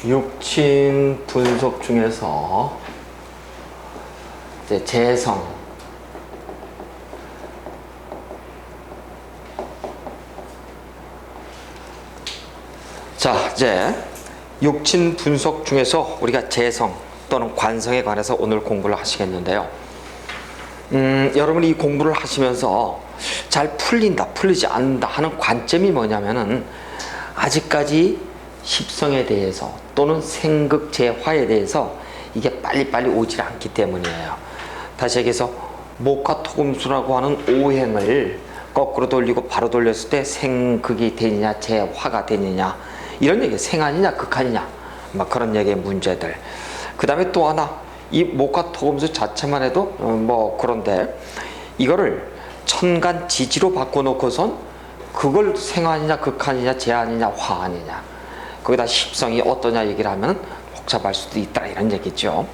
육친 분석 중에서 이제 재성, 자, 이제 육친 분석 중에서 우리가 재성 또는 관성에 관해서 오늘 공부를 하시겠는데요. 여러분이 이 공부를 하시면서 잘 풀린다, 풀리지 않는다 하는 관점이 뭐냐면은 아직까지 십성에 대해서 또는 생극재화에 대해서 이게 빨리빨리 오질 않기 때문이에요. 다시 얘기해서 목화토금수라고 하는 오행을 거꾸로 돌리고 바로 돌렸을 때 생극이 되느냐 재화가 되느냐 이런 얘기, 생한이냐 극한이냐 막 그런 얘기의 문제들. 그 다음에 또 하나, 이 목화토금수 자체만 해도 뭐 그런데 이거를 천간지지로 바꿔놓고선 그걸 생한이냐 극한이냐 재한이냐 화한이냐 거기다 십성이 어떠냐 얘기를 하면 복잡할 수도 있다 이런 얘기죠.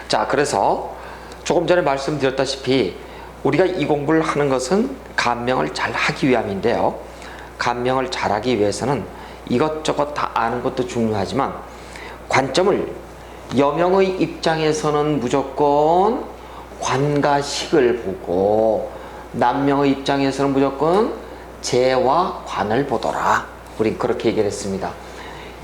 자, 그래서 조금 전에 말씀드렸다시피 우리가 이 공부를 하는 것은 감명을 잘 하기 위함인데요. 감명을 잘 하기 위해서는 이것저것 다 아는 것도 중요하지만 관점을 여명의 입장에서는 무조건 관과 식을 보고 남명의 입장에서는 무조건 재와 관을 보더라. 우린 그렇게 얘기를 했습니다.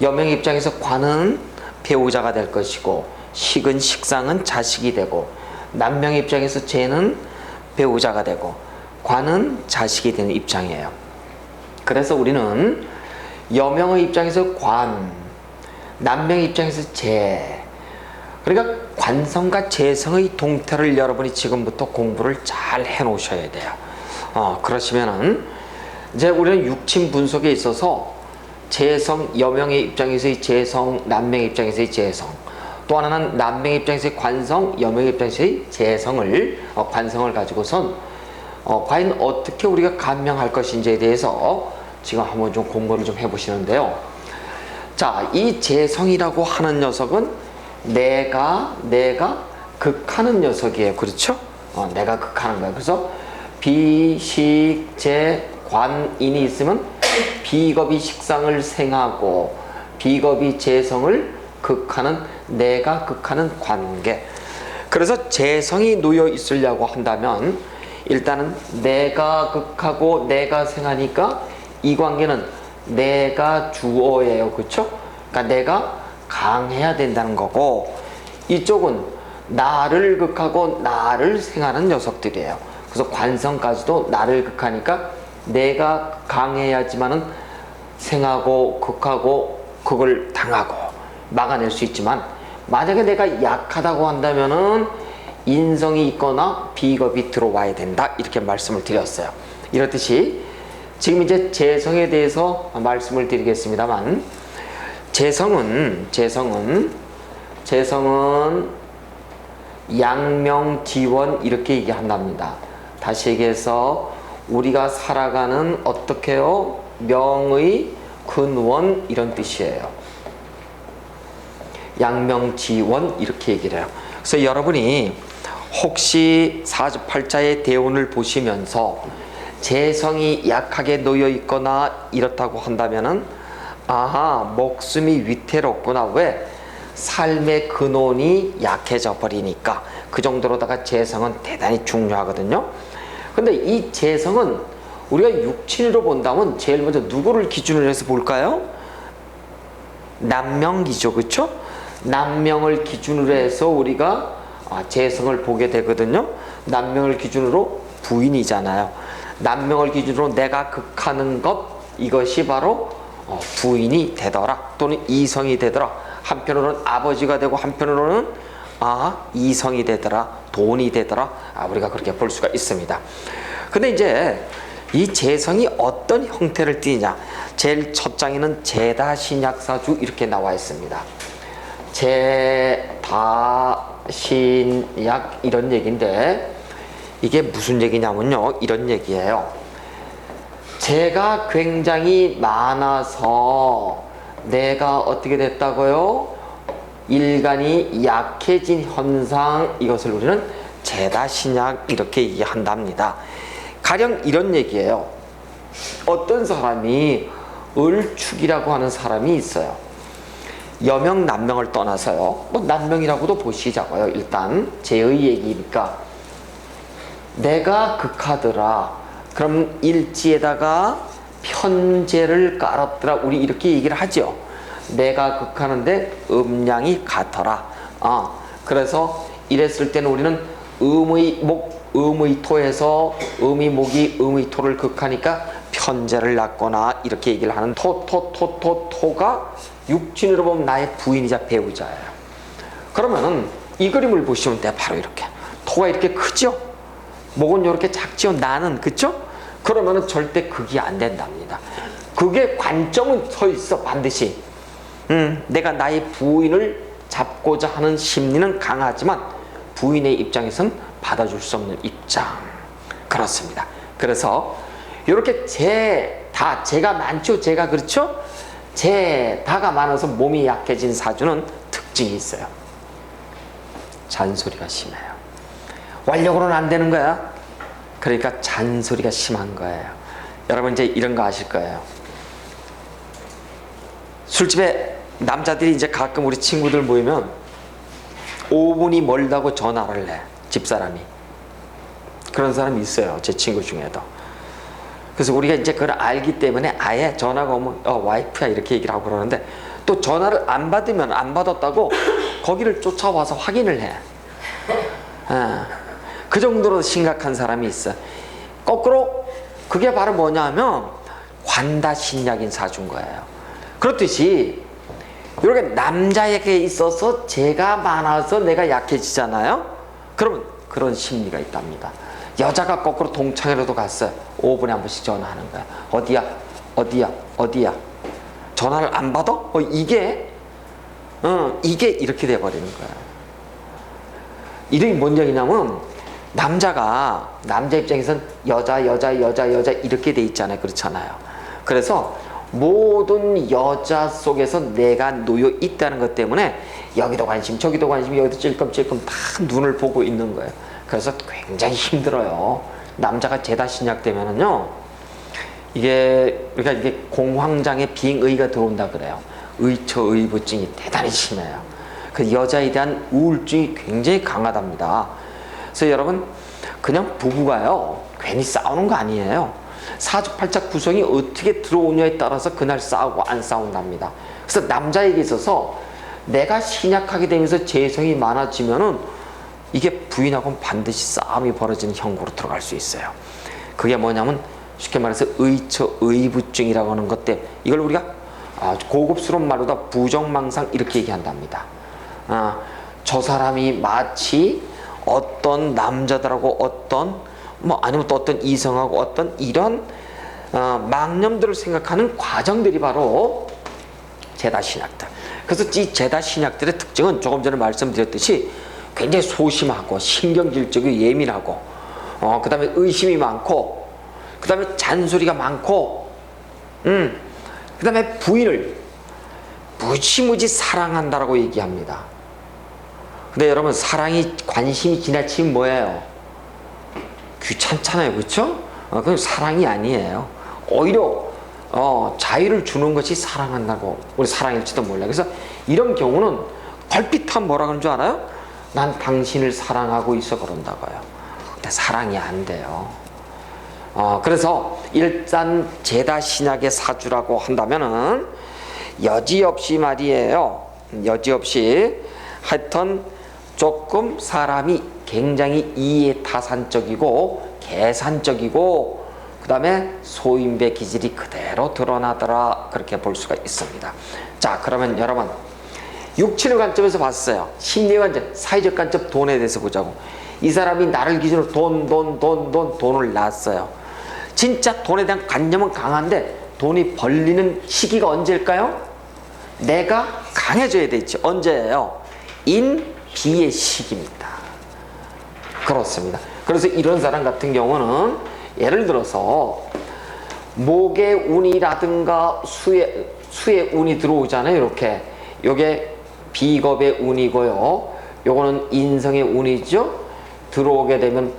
여명의 입장에서 관은 배우자가 될 것이고 식은 식상은 자식이 되고 남명의 입장에서 재는 배우자가 되고 관은 자식이 되는 입장이에요. 그래서 우리는 여명의 입장에서 관, 남명의 입장에서 재, 그러니까 관성과 재성의 동태를 여러분이 지금부터 공부를 잘 해놓으셔야 돼요. 그러시면은 이제 우리는 육친 분석에 있어서 재성, 여명의 입장에서의 재성, 남명의 입장에서의 재성, 또 하나는 남명의 입장에서의 관성, 여명의 입장에서의 재성을 관성을 가지고선 과연 어떻게 우리가 감명할 것인지에 대해서 지금 한번 좀 공부를 좀 해보시는데요. 자, 이 재성이라고 하는 녀석은 내가 극하는 녀석이에요. 그렇죠? 내가 극하는 거예요. 그래서 비식재 관인이 있으면 비겁이 식상을 생하고 비겁이 재성을 극하는 내가 극하는 관계. 그래서 재성이 놓여 있으려고 한다면 일단은 내가 극하고 내가 생하니까 이 관계는 내가 주어예요. 그렇죠? 그러니까 내가 강해야 된다는 거고 이쪽은 나를 극하고 나를 생하는 녀석들이에요. 그래서 관성까지도 나를 극하니까 내가 강해야지만은 생하고 극하고 그걸 당하고 막아낼 수 있지만 만약에 내가 약하다고 한다면은 인성이 있거나 비겁이 들어와야 된다 이렇게 말씀을 드렸어요. 이렇듯이 지금 이제 재성에 대해서 말씀을 드리겠습니다만 재성은 양명지원 이렇게 얘기한답니다. 다시 얘기해서 우리가 살아가는 어떻게 해요? 명의 근원 이런 뜻이에요. 양명지원 이렇게 얘기를 해요. 그래서 여러분이 혹시 사주팔자의 대운을 보시면서 재성이 약하게 놓여 있거나 이렇다고 한다면은 아하, 목숨이 위태롭구나. 왜? 삶의 근원이 약해져 버리니까. 그 정도로다가 재성은 대단히 중요하거든요. 근데 이 재성은 우리가 육친으로 본다면 제일 먼저 누구를 기준으로 해서 볼까요? 남명이죠. 그렇죠? 남명을 기준으로 해서 우리가 재성을 보게 되거든요. 남명을 기준으로 부인이잖아요. 남명을 기준으로 내가 극하는 것, 이것이 바로 부인이 되더라 또는 이성이 되더라. 한편으로는 아버지가 되고 한편으로는 이성이 되더라, 돈이 되더라. 우리가 그렇게 볼 수가 있습니다. 근데 이제 이 재성이 어떤 형태를 띠냐, 제일 첫 장에는 재다신약사주 이렇게 나와 있습니다. 재다신약 이런 얘기인데 이게 무슨 얘기냐면요, 이런 얘기예요. 재가 굉장히 많아서 내가 어떻게 됐다고요? 일간이 약해진 현상, 이것을 우리는 재다신약 이렇게 얘기한답니다. 가령 이런 얘기예요. 어떤 사람이 을축이라고 하는 사람이 있어요. 여명 남명을 떠나서요, 뭐 남명이라고도 보시자고요. 일단 제의 얘기니까 내가 극하더라, 그럼 일지에다가 편제를 깔았더라, 우리 이렇게 얘기를 하죠. 내가 극하는데 음량이 같더라. 그래서 이랬을 때는 우리는 음의 목, 음의 토에서 음의 목이 음의 토를 극하니까 편제를 놨거나 이렇게 얘기를 하는 토가 육친으로 보면 나의 부인이자 배우자예요. 그러면은 이 그림을 보시면 돼. 바로 이렇게 토가 이렇게 크죠, 목은 이렇게 작죠, 나는, 그쵸? 그러면은 절대 극이 안 된답니다. 극의 관점은 서 있어, 반드시. 내가 나의 부인을 잡고자 하는 심리는 강하지만 부인의 입장에선 받아줄 수 없는 입장. 그렇습니다. 그래서 이렇게 제가 많죠, 제가, 그렇죠? 다가 많아서 몸이 약해진 사주는 특징이 있어요. 잔소리가 심해요. 완력으로는 안 되는 거야. 그러니까 잔소리가 심한 거예요. 여러분 이제 이런 거 아실 거예요. 술집에 남자들이 이제 가끔 우리 친구들 모이면 5분이 멀다고 전화를 해, 집사람이. 그런 사람이 있어요, 제 친구 중에도. 그래서 우리가 이제 그걸 알기 때문에 아예 전화가 오면 와이프야 이렇게 얘기를 하고 그러는데, 또 전화를 안 받으면 안 받았다고 거기를 쫓아와서 확인을 해. 그 정도로 심각한 사람이 있어. 거꾸로 그게 바로 뭐냐 하면 관다신약인 사주인 거예요. 그렇듯이 이렇게 남자에게 있어서 제가 많아서 내가 약해지잖아요. 그러면 그런 심리가 있답니다. 여자가 거꾸로 동창회로도 갔어요. 5분에 한 번씩 전화하는 거야. 어디야? 전화를 안 받아? 이게 이렇게 돼버리는 거야. 이름이 뭔 얘기냐면, 남자 입장에선 여자 이렇게 돼 있잖아요. 그렇잖아요. 그래서 모든 여자 속에서 내가 놓여 있다는 것 때문에 여기도 관심, 저기도 관심, 여기도 찔끔찔끔 다 눈을 보고 있는 거예요. 그래서 굉장히 힘들어요. 남자가 제다신약 되면은요, 그러니까 이게 공황장애 비행의가 들어온다 그래요. 의처의부증이 대단히 심해요. 그 여자에 대한 우울증이 굉장히 강하답니다. 그래서 여러분, 그냥 부부가요 괜히 싸우는 거 아니에요. 사주팔자 구성이 어떻게 들어오냐에 따라서 그날 싸우고 안 싸운답니다. 그래서 남자에게 있어서 내가 신약하게 되면서 재성이 많아지면은 이게 부인하고는 반드시 싸움이 벌어지는 형국으로 들어갈 수 있어요. 그게 뭐냐면 쉽게 말해서 의처의부증이라고 하는 것 때문에, 이걸 우리가 고급스러운 말로다 부정망상 이렇게 얘기한답니다. 저 사람이 마치 어떤 남자들하고 아니면 또 어떤 이성하고 어떤 이런 망념들을 생각하는 과정들이 바로 제다신약들. 그래서 이 제다신약들의 특징은 조금 전에 말씀드렸듯이 굉장히 소심하고 신경질적이고 예민하고, 그 다음에 의심이 많고, 그 다음에 잔소리가 많고, 그 다음에 부인을 무지무지 사랑한다라고 얘기합니다. 근데 여러분, 사랑이 관심이 지나치면 뭐예요? 귀찮잖아요, 그렇죠? 그건 사랑이 아니에요. 오히려 자유를 주는 것이 사랑한다고, 우리 사랑일지도 몰라요. 그래서 이런 경우는 걸핏하면 뭐라 그러는 줄 알아요? 난 당신을 사랑하고 있어 그런다고요. 근데 사랑이 안 돼요. 그래서 일단 제다신약의 사주라고 한다면은 여지없이 말이에요. 여지없이 하여튼 조금 사람이 굉장히 이해타산적이고 계산적이고, 그 다음에 소인배 기질이 그대로 드러나더라, 그렇게 볼 수가 있습니다. 자, 그러면 여러분, 육친의 관점에서 봤어요. 심리의 관점, 사회적 관점, 돈에 대해서 보자고. 이 사람이 나를 기준으로 돈을 낳았어요. 진짜 돈에 대한 관념은 강한데 돈이 벌리는 시기가 언제일까요? 내가 강해져야 되지. 언제예요? 인비의 시기입니다. 그렇습니다. 그래서 이런 사람 같은 경우는 예를 들어서 목의 운이라든가 수의 운이 들어오잖아요. 이렇게 요게 비겁의 운이고요, 요거는 인성의 운이죠. 들어오게 되면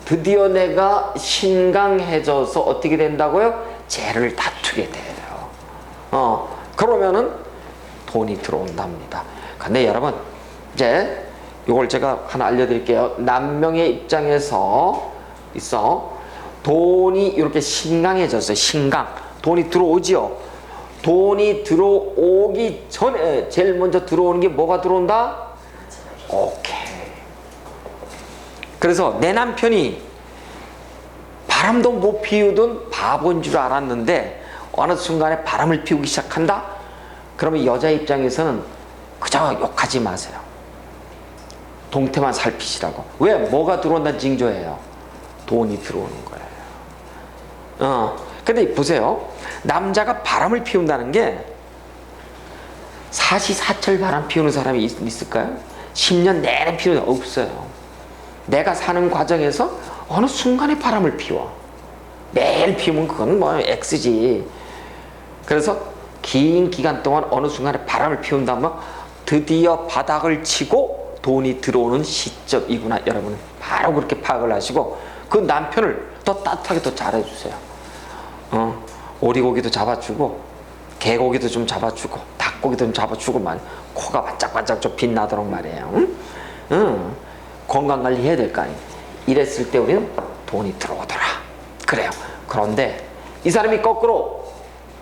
드디어 내가 신강해져서 어떻게 된다고요? 죄를 다투게 돼요. 그러면은 돈이 들어온답니다. 근데 여러분, 이제 이걸 제가 하나 알려드릴게요. 남명의 입장에서 돈이 이렇게 신강해졌어요. 신강. 돈이 들어오지요. 돈이 들어오기 전에 제일 먼저 들어오는 게 뭐가 들어온다? 오케이. 그래서 내 남편이 바람도 못 피우던 바보인 줄 알았는데 어느 순간에 바람을 피우기 시작한다? 그러면 여자 입장에서는 그저 욕하지 마세요. 동태만 살피시라고. 왜? 뭐가 들어온다는 징조예요? 돈이 들어오는 거예요. 근데 보세요. 남자가 바람을 피운다는 게 사시사철 바람 피우는 사람이 있을까요? 10년 내내 피우는 사람 없어요. 내가 사는 과정에서 어느 순간에 바람을 피워. 매일 피우면 그건 뭐 X지. 그래서 긴 기간 동안 어느 순간에 바람을 피운다면 드디어 바닥을 치고 돈이 들어오는 시점이구나. 여러분 바로 그렇게 파악을 하시고 그 남편을 더 따뜻하게 더 잘해주세요. 오리고기도 잡아주고 개고기도 좀 잡아주고 닭고기도 좀 잡아주고 코가 반짝반짝 좀 빛나도록 말이에요. 건강관리 해야 될 거 아니에요. 이랬을 때 우리는 돈이 들어오더라. 그래요. 그런데 이 사람이 거꾸로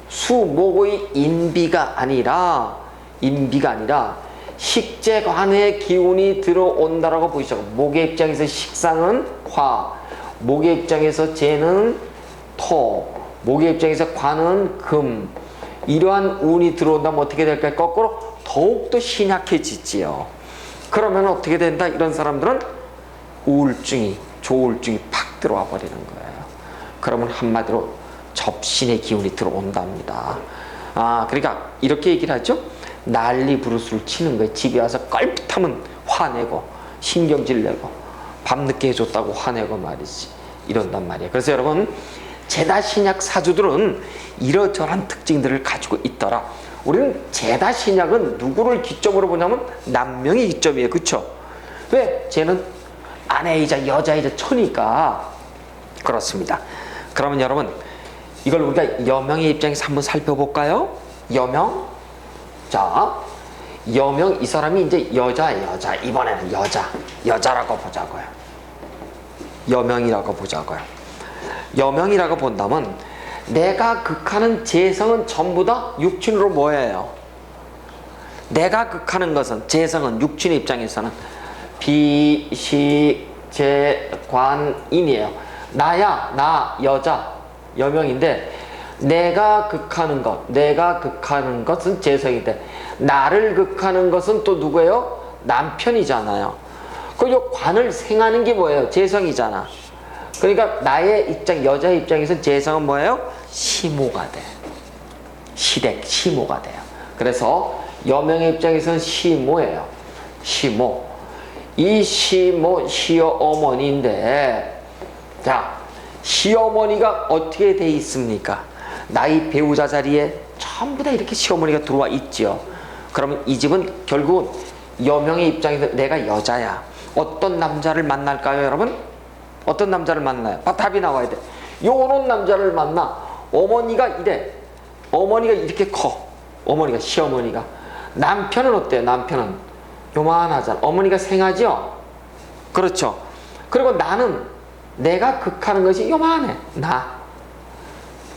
수목의 인비가 아니라 식재관의 기운이 들어온다라고 보시죠. 목의 입장에서 식상은 화, 목의 입장에서 재는 토, 목의 입장에서 관은 금. 이러한 운이 들어온다면 어떻게 될까요? 거꾸로 더욱더 신약해지지요. 그러면 어떻게 된다? 이런 사람들은 조울증이 팍 들어와 버리는 거예요. 그러면 한마디로 접신의 기운이 들어온답니다. 그러니까 이렇게 얘기를 하죠. 난리 부르스를 치는 거예요. 집에 와서 껄핏하면 화내고 신경질 내고 밤늦게 해줬다고 화내고 말이지. 이런단 말이에요. 그래서 여러분 제다신약 사주들은 이러저러한 특징들을 가지고 있더라. 우리는 제다신약은 누구를 기점으로 보냐면 남명의 기점이에요. 그쵸? 왜? 쟤는 아내이자 여자이자 처니까 그렇습니다. 그러면 여러분 이걸 우리가 여명의 입장에서 한번 살펴볼까요? 여명. 자, 여명 이 사람이 이제 여자 이번에는 여자라고 보자고요. 여명이라고 보자고요. 여명이라고 본다면 내가 극하는 재성은 전부 다 육친으로 뭐예요? 내가 극하는 것은 재성은 육친의 입장에서는 비식재관인이에요. 나 여자 여명인데 내가 극하는 것은 재성인데 나를 극하는 것은 또 누구예요? 남편이잖아요. 그 관을 생하는 게 뭐예요? 재성이잖아. 그러니까 나의 입장, 여자의 입장에서 재성은 뭐예요? 시모가 돼. 시모가 돼요. 그래서 여명의 입장에서는 시모예요. 시모. 이 시어머니인데, 자, 시어머니가 어떻게 돼 있습니까? 나의 배우자 자리에 전부 다 이렇게 시어머니가 들어와 있죠. 그러면 이 집은 결국은 여명의 입장에서 내가 여자야. 어떤 남자를 만날까요, 여러분? 어떤 남자를 만나요? 답이 나와야 돼. 요런 남자를 만나. 어머니가 이래. 어머니가 이렇게 커. 어머니가, 시어머니가. 남편은 어때요? 남편은 요만하잖아. 어머니가 생하죠? 그렇죠. 그리고 나는 내가 극하는 것이 요만해.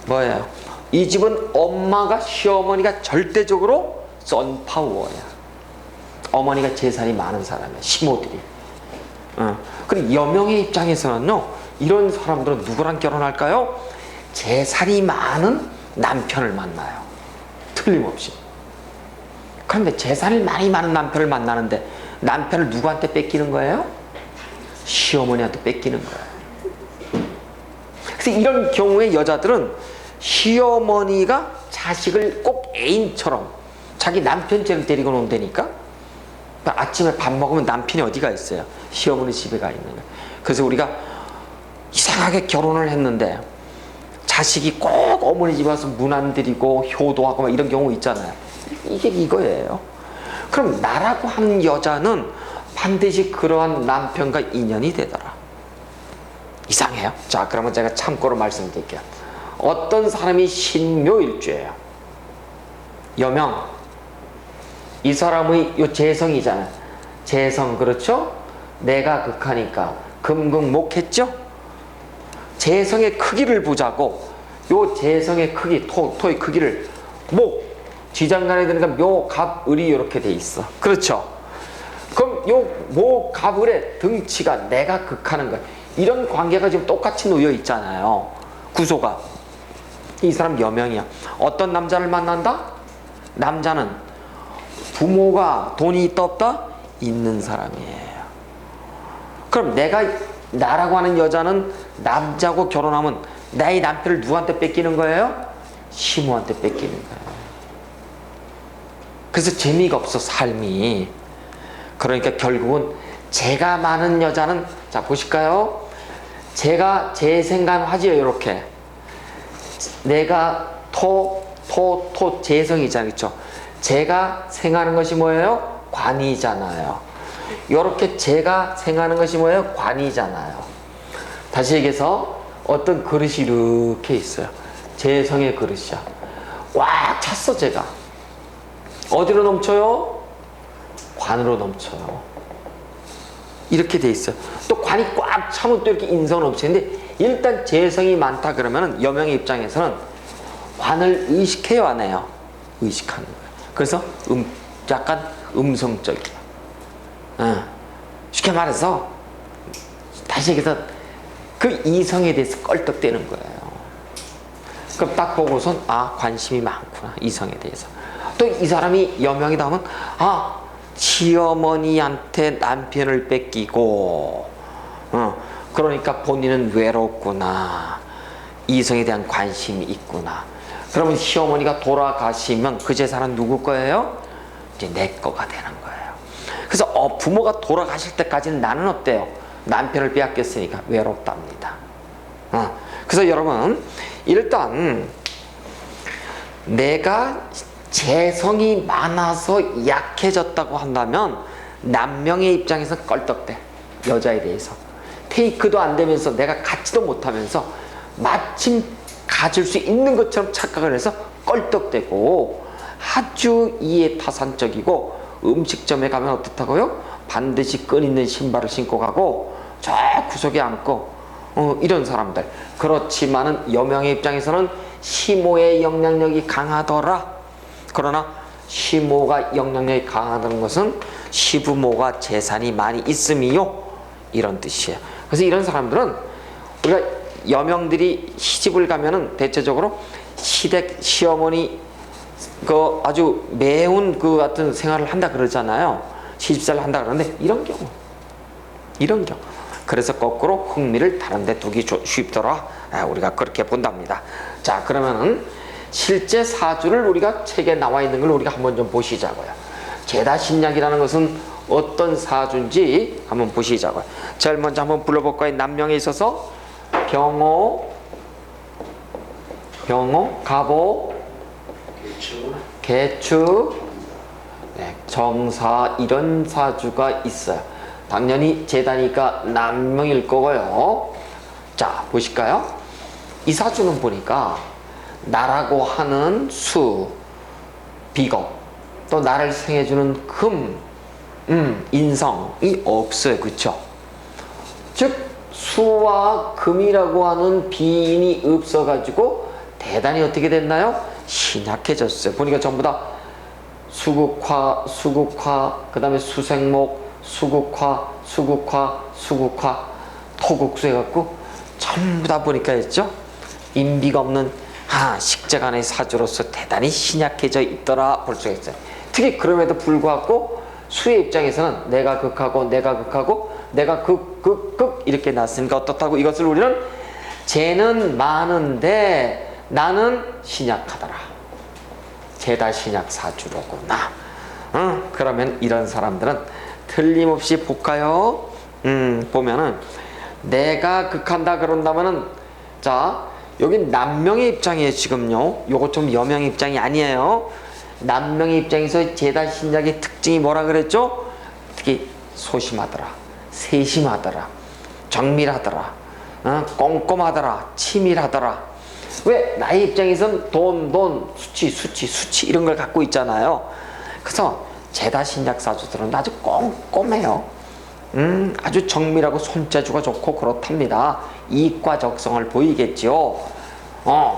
뭐예요? 이 집은 엄마가, 시어머니가 절대적으로 썬파워야. 어머니가 재산이 많은 사람이야. 시모들이. 그리고 여명의 입장에서는요, 이런 사람들은 누구랑 결혼할까요? 재산이 많은 남편을 만나요. 틀림없이. 그런데 재산이 많은 남편을 만나는데 남편을 누구한테 뺏기는 거예요? 시어머니한테 뺏기는 거예요. 그래서 이런 경우에 여자들은 시어머니가 자식을 꼭 애인처럼 자기 남편째를 데리고 논다니까. 아침에 밥 먹으면 남편이 어디가 있어요? 시어머니 집에 가 있는 거예요. 그래서 우리가 이상하게 결혼을 했는데 자식이 꼭 어머니 집에 와서 문 안 들이고 효도하고 막 이런 경우 있잖아요. 이게 이거예요. 그럼 나라고 하는 여자는 반드시 그러한 남편과 인연이 되더라. 이상해요? 자, 그러면 제가 참고로 말씀드릴게요. 어떤 사람이 신묘일주예요. 여명. 이 사람의 요 재성이잖아요. 재성, 그렇죠? 내가 극하니까 금극목했죠? 재성의 크기를 보자고. 요 재성의 크기, 토의 크기를 목, 지장간에 되니까 묘, 갑, 을이 이렇게 돼 있어. 그렇죠? 그럼 요 목, 갑, 을의 등치가 내가 극하는 거야. 이런 관계가 지금 똑같이 놓여 있잖아요. 구조가. 이 사람 여명이야. 어떤 남자를 만난다? 남자는 부모가 돈이 있다 없다? 있는 사람이에요. 그럼 나라고 하는 여자는 남자하고 결혼하면 나의 남편을 누구한테 뺏기는 거예요? 시모한테 뺏기는 거예요. 그래서 재미가 없어, 삶이. 그러니까 결국은 재가 많은 여자는, 자 보실까요? 재가 재생간화지요. 이렇게 내가 토 재성이잖아요. 그렇죠? 재가 생하는 것이 뭐예요? 관이잖아요. 이렇게 재가 생하는 것이 뭐예요? 관이잖아요. 다시 얘기해서 어떤 그릇이 이렇게 있어요. 재성의 그릇이야. 꽉 찼어. 재가 어디로 넘쳐요? 관으로 넘쳐요. 이렇게 돼 있어요. 또 관이 꽉 차면 또 이렇게 인성은 넘치는데, 일단 재성이 많다 그러면은 여명의 입장에서는 관을 의식해요, 안 해요? 의식하는 거예요. 그래서 약간 음성적이야. 쉽게 말해서, 다시 얘기해서 그 이성에 대해서 껄떡대는 거예요. 그럼 딱 보고선 관심이 많구나, 이성에 대해서. 또 이 사람이 여명이다 하면 시어머니한테 남편을 뺏기고 그러니까 본인은 외롭구나, 이성에 대한 관심이 있구나. 그러면 시어머니가 돌아가시면 그 재산은 누구 거예요? 이제 내 거가 되는 거예요. 그래서 부모가 돌아가실 때까지는 나는 어때요? 남편을 빼앗겼으니까 외롭답니다. 그래서 여러분, 일단 내가 재성이 많아서 약해졌다고 한다면 남명의 입장에서 껄떡대. 여자에 대해서 테이크도 안 되면서 내가 갖지도 못하면서 마침 가질 수 있는 것처럼 착각을 해서 껄떡대고, 아주 이해타산적이고, 음식점에 가면 어떻다고요? 반드시 끈 있는 신발을 신고 가고 저 구석에 앉고 이런 사람들. 그렇지만은 여명의 입장에서는 시모의 영향력이 강하더라. 그러나 시모가 영향력이 강하다는 것은 시부모가 재산이 많이 있음이요, 이런 뜻이에요. 그래서 이런 사람들은, 우리가 여명들이 시집을 가면은 대체적으로 시댁 시어머니 아주 매운 같은 생활을 한다 그러잖아요. 시집살을 한다 그러는데, 이런 경우 그래서 거꾸로 흥미를 다른 데 두기 쉽더라. 우리가 그렇게 본답니다. 자, 그러면은 실제 사주를 우리가 책에 나와 있는 걸 우리가 한번 좀 보시자고요. 제다신약이라는 것은 어떤 사주인지 한번 보시자고요. 제일 먼저 한번 불러볼까요? 남명에 있어서 병호, 갑오, 개축, 정사, 이런 사주가 있어요. 당연히 제다니까 남명일 거고요. 자, 보실까요? 이 사주는 보니까 나라고 하는 수, 비겁, 또 나를 생해주는 금, 인성이 없어요. 그쵸? 즉 수와 금이라고 하는 비인이 없어가지고 대단히 어떻게 됐나요? 신약해졌어요. 보니까 전부 다 수국화, 그 다음에 수생목, 수국화, 토국수 해갖고 전부 다 보니까 했죠? 인비가 없는 식재간의 사주로서 대단히 신약해져 있더라 볼 수가 있어요. 특히 그럼에도 불구하고 수의 입장에서는 내가 극하고 내가 극 이렇게 났으니까 어떻다고, 이것을 우리는 쟤는 많은데 나는 신약하더라. 제다 신약 사주로구나. 그러면 이런 사람들은 틀림없이 볼까요? 보면은 내가 극한다 그런다면은, 자, 여기 남명의 입장이에요. 지금요, 요거 좀 여명의 입장이 아니에요. 남명의 입장에서 제다 신약의 특징이 뭐라 그랬죠? 특히 소심하더라, 세심하더라, 정밀하더라, 꼼꼼하더라, 치밀하더라. 왜? 나의 입장에선 돈, 수치 이런 걸 갖고 있잖아요. 그래서 제다 신약 사주들은 아주 꼼꼼해요. 아주 정밀하고 손재주가 좋고 그렇답니다. 이과적성을 보이겠죠.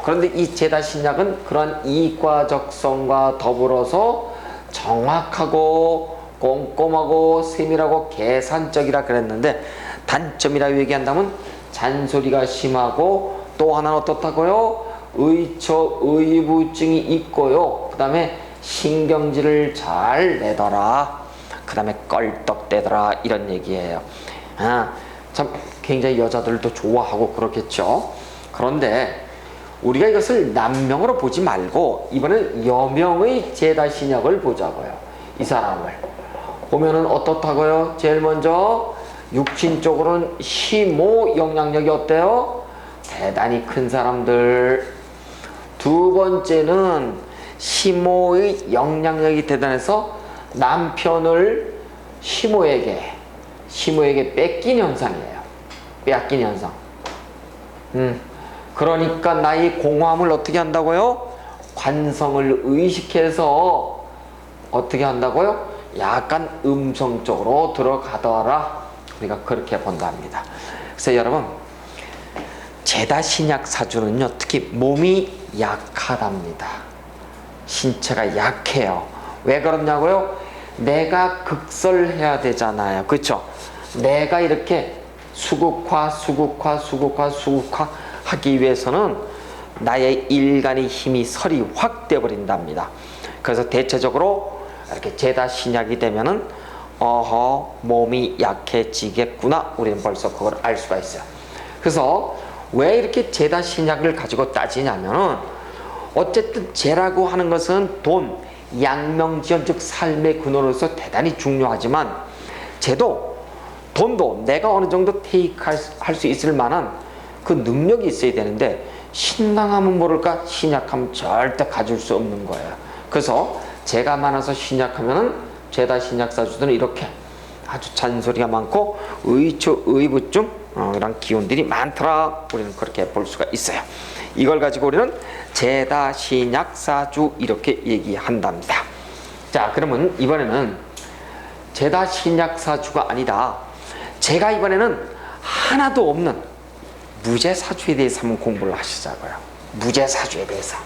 그런데 이 제다 신약은 그런 이과적성과 더불어서 정확하고 꼼꼼하고 세밀하고 계산적이라 그랬는데, 단점이라고 얘기한다면 잔소리가 심하고, 또 하나는 어떻다고요? 의처의부증이 있고요. 그 다음에 신경질을 잘 내더라. 그 다음에 껄떡대더라. 이런 얘기예요. 참 굉장히 여자들도 좋아하고 그렇겠죠. 그런데 우리가 이것을 남명으로 보지 말고 이번엔 여명의 제다 신약을 보자고요. 이 사람을 보면은 어떻다고요? 제일 먼저 육신적으로는 희모 영향력이 어때요? 대단히 큰 사람들. 두 번째는 시모의 영향력이 대단해서 남편을 시모에게 뺏긴 현상이에요. 빼앗긴 현상. 그러니까 나의 공허함을 어떻게 한다고요? 관성을 의식해서 어떻게 한다고요? 약간 음성적으로 들어가더라. 우리가 그렇게 본답니다. 그래서 여러분, 제다 신약 사주는요, 특히 몸이 약하답니다. 신체가 약해요. 왜 그러냐고요? 내가 극설해야 되잖아요. 그렇죠? 내가 이렇게 수국화 하기 위해서는 나의 일간의 힘이 설이 확 돼버린답니다. 그래서 대체적으로 이렇게 제다 신약이 되면은 몸이 약해지겠구나. 우리는 벌써 그걸 알 수가 있어요. 그래서 왜 이렇게 제다 신약을 가지고 따지냐면은, 어쨌든 제라고 하는 것은 돈, 양명지원, 즉 삶의 근원으로서 대단히 중요하지만, 돈도 내가 어느 정도 테이크할 수 있을 만한 그 능력이 있어야 되는데, 신당하면 모를까 신약하면 절대 가질 수 없는 거예요. 그래서 제가 많아서 신약하면은 제다 신약사주들은 이렇게 아주 잔소리가 많고 의처의부증 이런 기운들이 많더라. 우리는 그렇게 볼 수가 있어요. 이걸 가지고 우리는 제다 신약사주 이렇게 얘기한답니다. 자, 그러면 이번에는 제다 신약사주가 아니다, 제가 이번에는 하나도 없는 무제사주에 대해서 한번 공부를 하시자고요. 무제사주에 대해서.